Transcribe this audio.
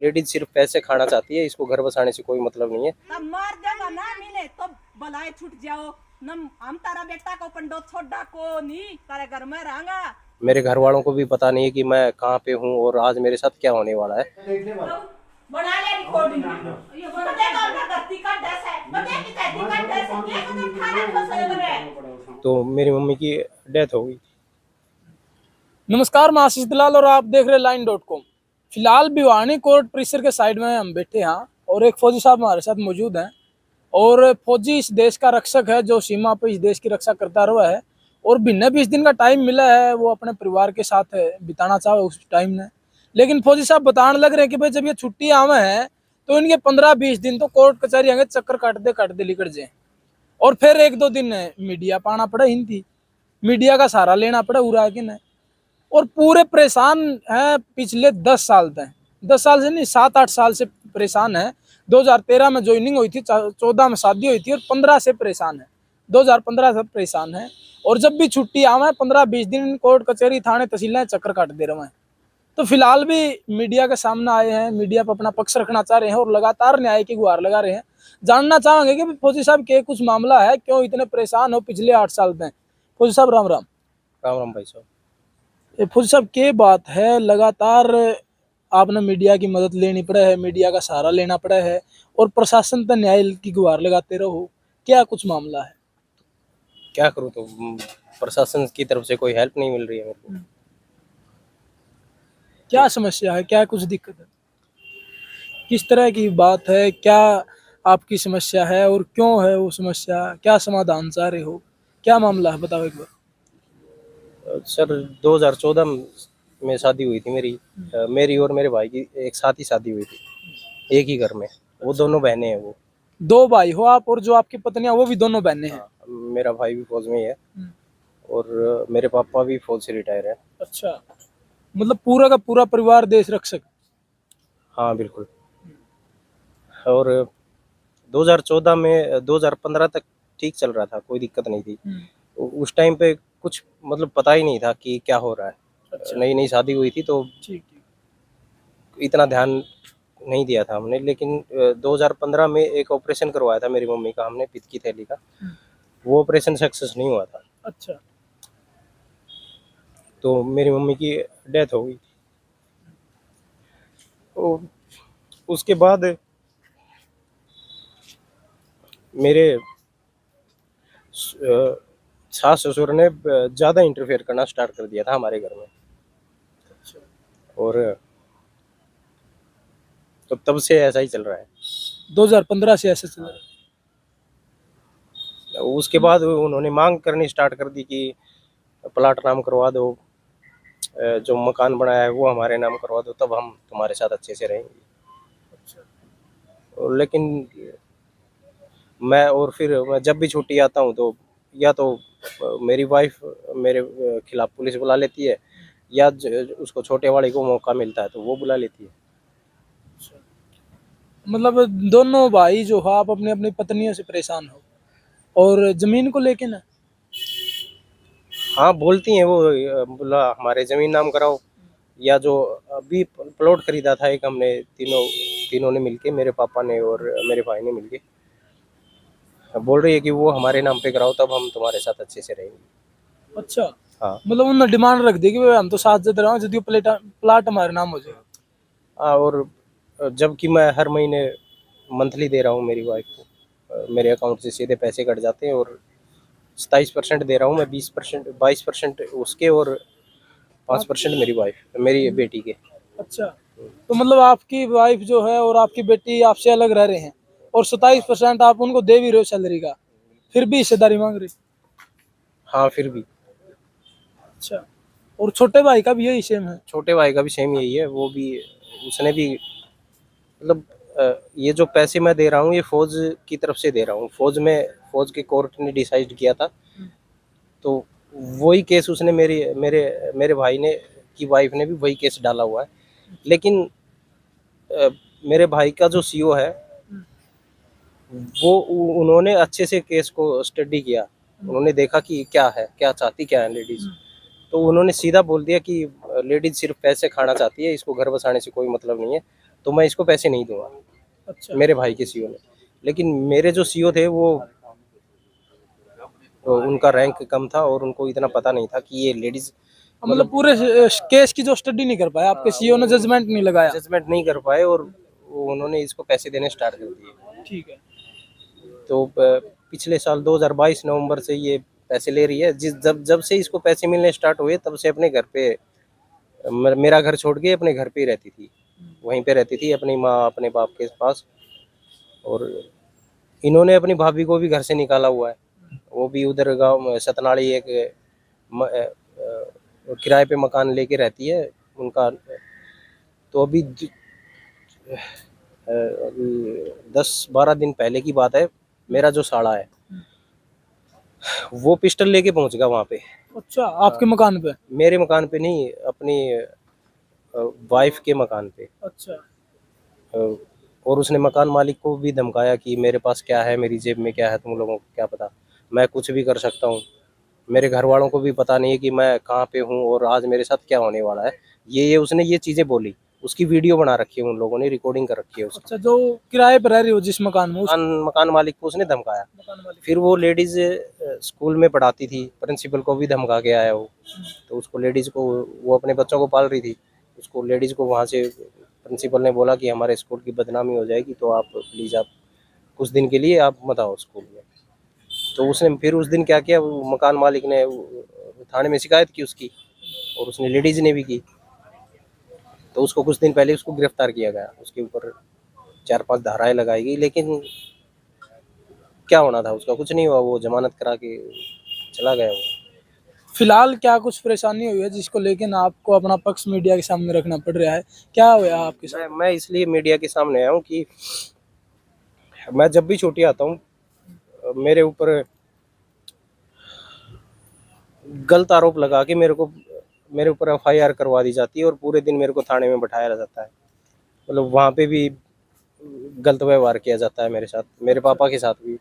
Ladies सिर्फ पैसे खाना चाहती है, इसको घर बसाने से कोई मतलब नहीं है। तब मर जब ना मिले तो बलाए छूट जाओ न, हम तारा बेटा को पंडो छोड़ा को नहीं तारे घर में रहूंगा। मेरे घर वालों को भी पता नहीं है कि मैं कहाँ पे हूँ और आज मेरे साथ क्या होने वाला है। तो बना ले रिकॉर्डिंग, ये बता का अपना गलती का डस है, बता कि तेरी का डस है, ये तो थाने को सही बने। तो मेरी मम्मी की डेथ हो गई। नमस्कार, मैं आशीष दलाल और आप देख रहे लाइन.com। फिलहाल भिवानी कोर्ट परिसर के साइड में हम बैठे हैं और एक फौजी साहब हमारे साथ मौजूद हैं। और फौजी इस देश का रक्षक है जो सीमा पर इस देश की रक्षा करता रहा है और बिना 20 दिन का टाइम मिला है वो अपने परिवार के साथ बिताना चाहे उस टाइम ने। लेकिन फौजी साहब बताने लग रहे हैं कि भाई जब ये छुट्टी आवे हैं तो इनके 15-20 दिन तो कोर्ट कचहरी आगे चक्कर काटते निकल जाए और फिर 1-2 दिन मीडिया पाना पड़ा, हिंदी मीडिया का सहारा लेना पड़ा उरा के न। और पूरे परेशान हैं पिछले 10 साल तक, 10 साल से नहीं 7-8 साल से परेशान है। 2013 में ज्वाइनिंग हुई थी, 14 में शादी हुई थी और 15 से परेशान है, 2015 से परेशान है। और जब भी छुट्टी आवे 15-20 दिन कोर्ट कचहरी थाने तहसीलें चक्कर काट दे रहे हैं। तो फिलहाल भी मीडिया के सामने आए हैं, मीडिया पर अपना पक्ष रखना चाह रहे हैं और लगातार न्याय की गुहार लगा रहे हैं। जानना चाहेंगे कि फौजी साहब के कुछ मामला है, क्यों इतने परेशान हो पिछले 8 साल में। फौजी साहब राम राम। राम राम भाई साहब। फौजी साहब के बात है, लगातार आपने मीडिया की मदद लेनी पड़ा है, मीडिया का सहारा लेना पड़ा है और प्रशासन पर न्याय की गुहार लगाते रहो, क्या कुछ मामला है? क्या करूँ, तो प्रशासन की तरफ से कोई हेल्प नहीं मिल रही है मेरे को। क्या समस्या है, क्या कुछ दिक्कत है, किस तरह की बात है, क्या आपकी समस्या है और क्यों है वो समस्या, क्या समाधान चाह रहे हो, क्या मामला है बताओ एक बार। सर 2014 में शादी हुई थी मेरी। मेरी और मेरे भाई की एक साथ ही शादी हुई थी, एक ही घर में। वो दोनों बहनें हैं। वो 2 भाई हो आप और जो आपकी पत्नियां वो भी दोनों बहनें हैं? हाँ, मेरा भाई भी फौज में ही है और मेरे पापा भी फौज से रिटायर है। अच्छा, मतलब पूरा का पूरा परिवार देश रक्षक। हाँ बिल्कुल। और 2014 में 2015 तक ठीक चल रहा था, कोई दिक्कत नहीं थी। उस टाइम पे कुछ मतलब पता ही नहीं था कि क्या हो रहा है। अच्छा। नई नई शादी हुई थी तो ठीक ठीक। इतना ध्यान नहीं दिया था हमने। लेकिन 2015 में एक ऑपरेशन करवाया था मेरी मम्मी का हमने, पित्त की थैली का। वो ऑपरेशन सक्सेस नहीं हुआ था। अच्छा। तो मेरी मम्मी की डेथ हो गई। तो उसके बाद मेरे सास ससुर ने ज़्यादा इंटरफेयर करना स्टार्ट कर दिया था हमारे घर में। और तो तब से ऐसा ही चल रहा है। 2015 से ऐसे चल रहा है। उसके बाद उन्होंने मांग करनी स्टार्ट कर दी कि प्लाट नाम करवा दो, जो मकान बनाया है वो हमारे नाम करवा दो, तब हम तुम्हारे साथ अच्छे से रहेंगे। लेकिन मैं जब भी छुट्टी आता हूँ तो या तो मेरी वाइफ मेरे खिलाफ पुलिस बुला लेती है, या उसको छोटे वाले को मौका मिलता है तो वो बुला लेती है। मतलब दोनों भाई जो हो आप अपनी अपनी पत्नियों से परेशान हो और जमीन को लेके ना। हाँ बोलती हैं वो, बोला हमारे ज़मीन नाम कराओ। या जो अभी प्लॉट खरीदा था एक हमने तीनों ने मिलके, मेरे पापा ने और मेरे भाई ने मिलके, बोल रही है कि वो हमारे नाम पे कराओ तब हम तुम्हारे साथ अच्छे से रहेंगे। अच्छा। हाँ। मतलब उन्होंने डिमांड रख दी कि भाई हम तो साथ जद रहे यदि प्लाट हमारे नाम हो जाए। हाँ, और जबकि मैं हर महीने मंथली दे रहा हूँ मेरी वाइफ को, मेरे अकाउंट से सीधे पैसे कट जाते हैं और 27% दे रहा हूँ मैं, 20% 22% उसके और 5% मेरी वाइफ मेरी बेटी के। अच्छा, तो मतलब आपकी वाइफ जो है और आपकी बेटी आपसे अलग रह रहे हैं और 27% आप उनको दे भी रहे हो सैलरी का, फिर भी हिस्सेदारी मांग रही। हाँ फिर भी। अच्छा, और छोटे भाई का भी यही सेम है? छोटे भाई का भी सेम यही है। वो भी, उसने भी मतलब ये जो पैसे मैं दे रहा हूँ ये फौज की तरफ से दे रहा हूँ। फौज के कोर्ट ने डिसाइड किया था, तो वही केस उसने मेरे मेरे भाई ने की वाइफ ने भी वही केस डाला हुआ है। लेकिन मेरे भाई का जो सीओ है वो उन्होंने अच्छे से केस को स्टडी किया। उन्होंने देखा कि क्या है, क्या चाहती क्या है लेडीज। तो उन्होंने सीधा बोल दिया कि लेडीज सिर्फ पैसे खाना चाहती है, इसको घर बसाने से कोई मतलब नहीं है। तो मैं इसको पैसे नहीं दूंगा, अच्छा, मेरे भाई के सीईओ ने। लेकिन मेरे जो सीईओ थे वो तो उनका रैंक कम था और उनको इतना पता नहीं था कि ये लेडीज मतलब पूरे केस की जो स्टडी नहीं कर पाया आपके सीईओ ने, जजमेंट नहीं लगाया। जजमेंट नहीं कर पाए और उन्होंने इसको पैसे देने स्टार्ट कर दिए। ठीक है। तो पिछले साल 2022 नवंबर से ये पैसे ले रही है। जब जब से इसको पैसे मिलने स्टार्ट हुए तब से अपने घर पे मेरा घर छोड़ के अपने घर पे ही रहती थी, वहीं पे रहती थी अपनी माँ अपने बाप के पास। और इन्होंने अपनी भाभी को भी घर से निकाला हुआ है, वो भी उधर गांव में सतनाड़ी एक किराए पे मकान लेके रहती है उनका। तो अभी 10-12 दिन पहले की बात है, मेरा जो साला है वो पिस्टल लेके पहुंच गया वहां पे। अच्छा, आपके मकान पे? मेरे मकान पे नहीं, अपनी वाइफ के मकान पे। अच्छा, और उसने मकान मालिक को भी धमकाया कि मेरे पास क्या है, मेरी जेब में क्या है, तुम लोगों को क्या पता, मैं कुछ भी कर सकता हूँ। मेरे घर वालों को भी पता नहीं है कि मैं कहाँ पे हूँ और आज मेरे साथ क्या होने वाला है। ये उसने ये चीज़ें बोली, उसकी वीडियो बना रखी है उन लोगों ने, रिकॉर्डिंग कर रखी है उसकी। अच्छा, जो किराए पर रह रही हो जिस मकान में, उस मकान मालिक को उसने धमकाया। मकान वाले? फिर वो लेडीज स्कूल में पढ़ाती थी, प्रिंसिपल को भी धमका के आया वो। तो उसको लेडीज को, वो अपने बच्चों को पाल रही थी, उसको लेडीज को वहाँ से प्रिंसिपल ने बोला कि हमारे स्कूल की बदनामी हो जाएगी, तो आप प्लीज़ आप कुछ दिन के लिए आप मत आओ स्कूल में। तो उसने फिर उस दिन क्या किया, वो मकान मालिक ने थाने में शिकायत की उसकी, और उसने लेडीज ने भी की। तो उसको कुछ दिन पहले उसको गिरफ्तार किया गया, उसके ऊपर 4-5 धाराएं लगाई गई। लेकिन क्या होना था उसका, कुछ नहीं हुआ, वो जमानत करा के चला गया वो। फिलहाल क्या कुछ परेशानी हुई है जिसको लेकिन आपको अपना पक्ष मीडिया के सामने रखना पड़ रहा है? क्या हुआ आपके साथ? मैं इसलिए मीडिया के सामने आया हूँ कि मैं जब भी छुट्टी आता हूँ मेरे ऊपर गलत आरोप लगा के मेरे ऊपर एफआईआर करवा दी जाती है और पूरे दिन मेरे को थाने में बैठाया जाता है। मतलब वहाँ पे भी गलत व्यवहार किया जाता है मेरे साथ, मेरे पापा के साथ भी।